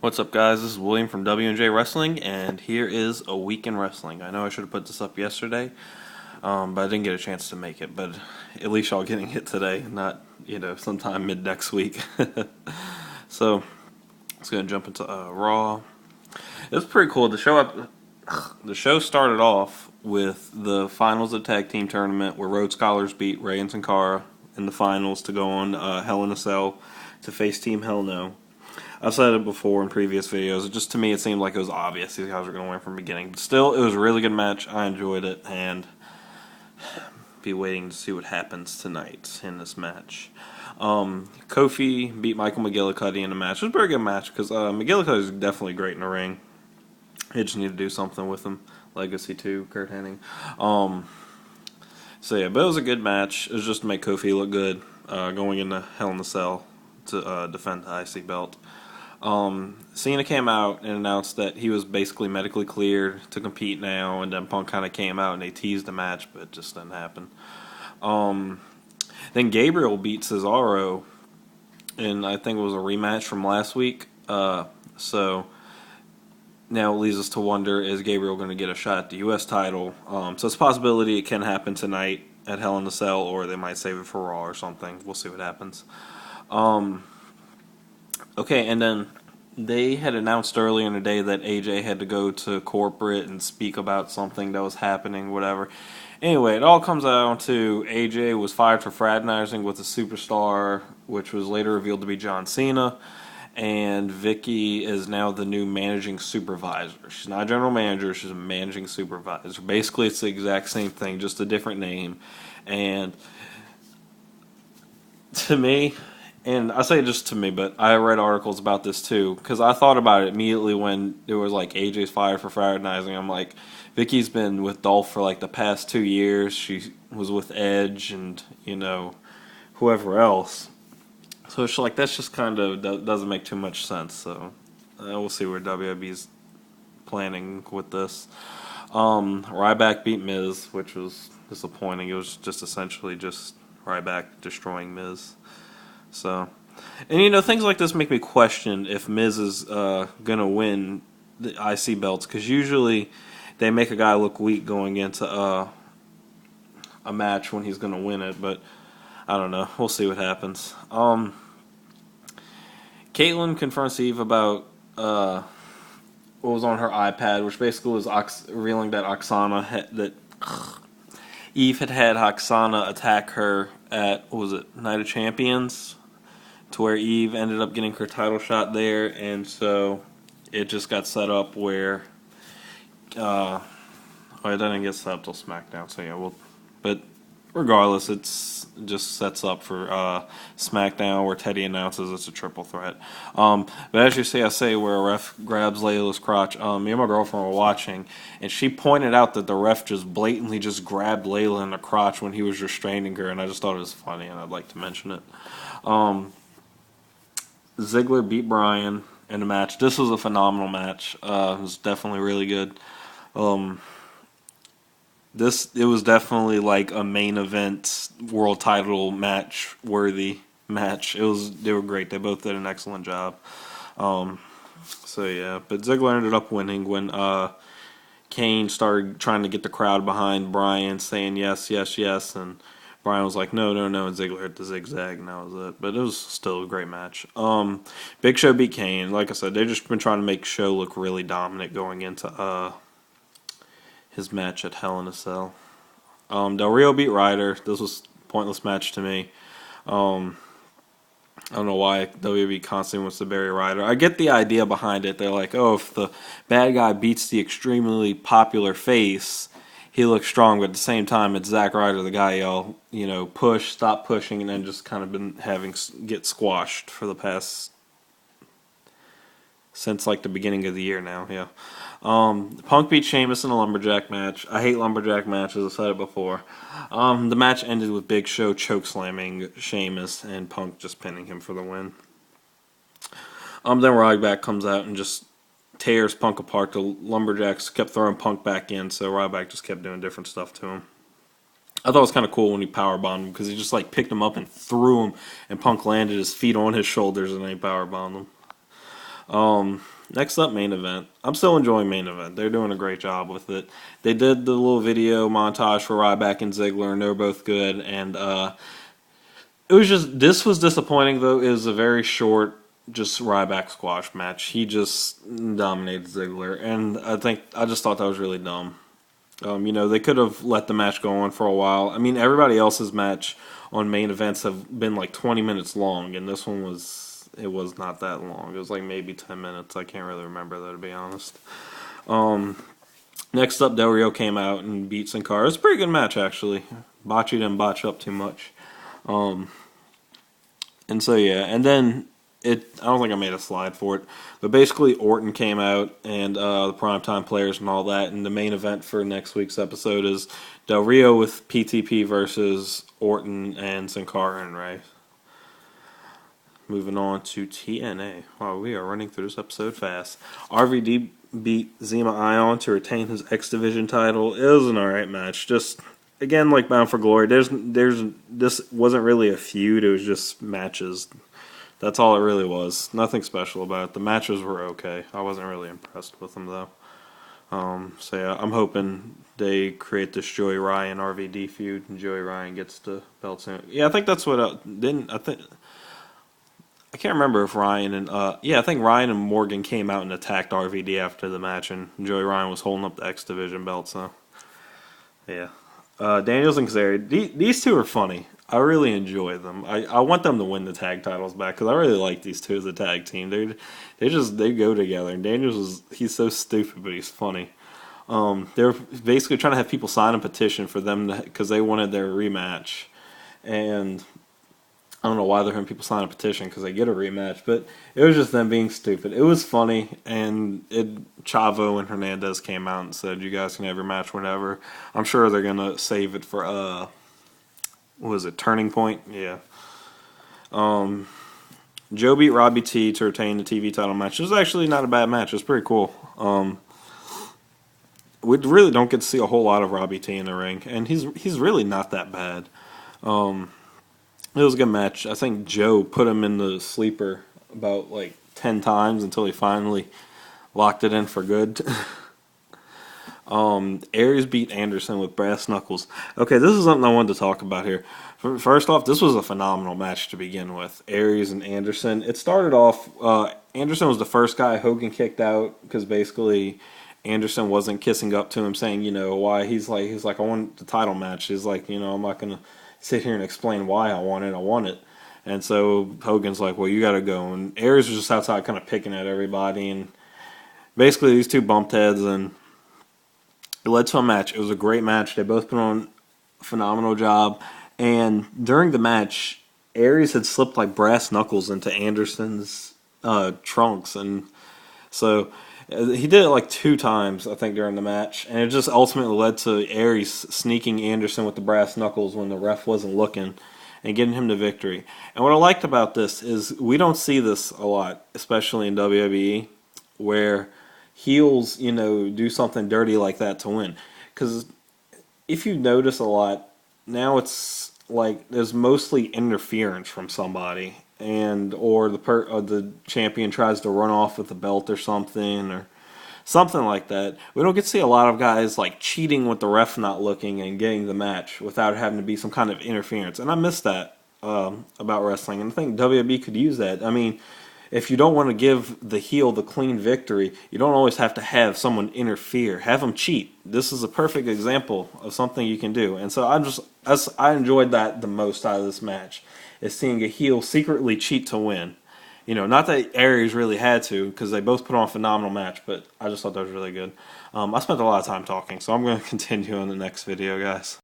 What's up, guys? This is William from W&J Wrestling, and here is a week in wrestling. I know I should have put this up yesterday, but I didn't get a chance to make it. But at least y'all getting it today, not sometime mid next week. So let's go and jump into Raw. It was pretty cool. The show started off with the finals of the tag team tournament, where Road Scholars beat Rey and Sin Cara in the finals to go on Hell in a Cell to face Team Hell No. I've said it before in previous videos. Just to me, it seemed like it was obvious these guys were going to win from the beginning. But still, it was a really good match. I enjoyed it, and be waiting to see what happens tonight in this match. Kofi beat Michael McGillicuddy in the match. It was a very good match because McGillicuddy is definitely great in the ring. They just need to do something with him. Legacy 2, Kurt Hennig. So yeah, but it was a good match. It was just to make Kofi look good going into Hell in a Cell to defend the IC belt. Cena came out and announced that he was basically medically cleared to compete now, and then Punk kind of came out and they teased the match, but it just didn't happen. Then Gabriel beat Cesaro, and I think it was a rematch from last week. So now it leads us to wonder, is Gabriel going to get a shot at the U.S. title? So it's a possibility it can happen tonight at Hell in a Cell, or they might save it for Raw or something. We'll see what happens. Okay, and then they had announced earlier in the day that AJ had to go to corporate and speak about something that was happening, whatever. Anyway, it all comes down to AJ was fired for fraternizing with a superstar, which was later revealed to be John Cena, and Vicky is now the new managing supervisor. She's not a general manager, she's a managing supervisor. Basically, it's the exact same thing, just a different name. And to me, and I say just to me, but I read articles about this too, because I thought about it immediately when it was like AJ's fired for fraternizing. I'm like, Vicky's been with Dolph for like the past 2 years. She was with Edge and, whoever else. So it's like, that's just kind of doesn't make too much sense. So we'll see where WWE's planning with this. Ryback beat Miz, which was disappointing. It was just essentially just Ryback destroying Miz. So, and things like this make me question if Miz is gonna win the IC belts, because usually they make a guy look weak going into a match when he's gonna win it. But I don't know. We'll see what happens. Caitlyn confronts Eve about what was on her iPad, which basically was revealing that Eve had Oksana attack her at, what was it, Night of Champions, to where Eve ended up getting her title shot there, and so it just got set up where it didn't get set up till SmackDown. So yeah, but regardless, it just sets up for SmackDown, where Teddy announces it's a triple threat. But as you see, I say where a ref grabs Layla's crotch. Me and my girlfriend were watching, and she pointed out that the ref just blatantly just grabbed Layla in the crotch when he was restraining her, and I just thought it was funny, and I'd like to mention it. Ziggler beat Bryan in the match. This was a phenomenal match. It was definitely really good. It was definitely like a main event world title match worthy match. They were great. They both did an excellent job. So yeah, but Ziggler ended up winning when Kane started trying to get the crowd behind Bryan, saying yes, yes, yes, and Bryan was like, no, no, no, and Ziggler hit the zigzag, and that was it. But it was still a great match. Big Show beat Kane. Like I said, they've just been trying to make Show look really dominant going into his match at Hell in a Cell. Del Rio beat Ryder. This was a pointless match to me. I don't know why WWE constantly wants to bury Ryder. I get the idea behind it. They're like, oh, if the bad guy beats the extremely popular face, he looks strong, but at the same time, it's Zack Ryder, the guy y'all, push, stop pushing, and then just kind of been having get squashed for the past, since like the beginning of the year now, yeah. Punk beat Sheamus in a lumberjack match. I hate lumberjack matches, I've said it before. The match ended with Big Show chokeslamming Sheamus and Punk just pinning him for the win. Then Ryback comes out and just tears Punk apart. The lumberjacks kept throwing Punk back in, so Ryback just kept doing different stuff to him. I thought it was kind of cool when he powerbombed him, because he just like picked him up and threw him, and Punk landed his feet on his shoulders and then he powerbombed him. Next up, main event. I'm still enjoying main event. They're doing a great job with it. They did the little video montage for Ryback and Ziggler, and they're both good. And it was just, this was disappointing though. It was a very short, just Ryback squash match. He just dominated Ziggler, and I just thought that was really dumb. They could have let the match go on for a while. I mean, everybody else's match on main events have been like 20 minutes long, and this one was not that long. It was like maybe 10 minutes. I can't really remember though, to be honest. Next up, Del Rio came out and beat Sin Cara. It was a pretty good match actually. Bocce didn't botch up too much. And so yeah, and then I don't think I made a slide for it, but basically Orton came out and the primetime players and all that, and the main event for next week's episode is Del Rio with PTP versus Orton and Sin Cara and Ray. Moving on to TNA. Wow, we are running through this episode fast. RVD beat Zema Ion to retain his X Division title. It was an alright match. Just again, like Bound for Glory, this wasn't really a feud. It was just matches. That's all it really was. Nothing special about it. The matches were okay. I wasn't really impressed with them though. So yeah, I'm hoping they create this Joey Ryan RVD feud, and Joey Ryan gets the belts. Yeah, I think that's what I can't remember if Ryan and I think Ryan and Morgan came out and attacked RVD after the match, and Joey Ryan was holding up the X Division belt. So yeah, Daniels and Kazarian, these two are funny. I really enjoy them. I want them to win the tag titles back because I really like these two as a tag team. They go together. And Daniels he's so stupid, but he's funny. They're basically trying to have people sign a petition for them because they wanted their rematch, and I don't know why they're having people sign a petition because they get a rematch, but it was just them being stupid. It was funny, and Chavo and Hernandez came out and said, "You guys can have your match whenever." I'm sure they're gonna save it for what was it, Turning Point? Yeah. Joe beat Robbie T to retain the TV title match. It was actually not a bad match. It was pretty cool. We really don't get to see a whole lot of Robbie T in the ring, and he's really not that bad. It was a good match. I think Joe put him in the sleeper about like 10 times until he finally locked it in for good. Aries beat Anderson with brass knuckles. Okay, this is something I wanted to talk about here. First off, this was a phenomenal match to begin with. Aries and Anderson. It started off, Anderson was the first guy Hogan kicked out because basically Anderson wasn't kissing up to him saying, why he's like, I want the title match. He's like, I'm not going to sit here and explain why I want it. And so Hogan's like, well, you got to go. And Aries was just outside kind of picking at everybody. And basically these two bumped heads, and it led to a match. It was a great match. They both put on a phenomenal job. And during the match, Aries had slipped like brass knuckles into Anderson's trunks. And so he did it like 2 times, I think, during the match, and it just ultimately led to Aries sneaking Anderson with the brass knuckles when the ref wasn't looking and getting him the victory. And what I liked about this is we don't see this a lot, especially in WWE, where heels, do something dirty like that to win. Because if you notice a lot, now it's like there's mostly interference from somebody, or the champion tries to run off with the belt or something like that. We don't get to see a lot of guys like cheating with the ref not looking and getting the match without having to be some kind of interference. And I miss that about wrestling, and I think WWE could use that. I mean, if you don't want to give the heel the clean victory, you don't always have to have someone interfere. Have them cheat. This is a perfect example of something you can do. And so I enjoyed that the most out of this match, is seeing a heel secretly cheat to win. Not that Aries really had to, because they both put on a phenomenal match, but I just thought that was really good. I spent a lot of time talking, so I'm going to continue in the next video, guys.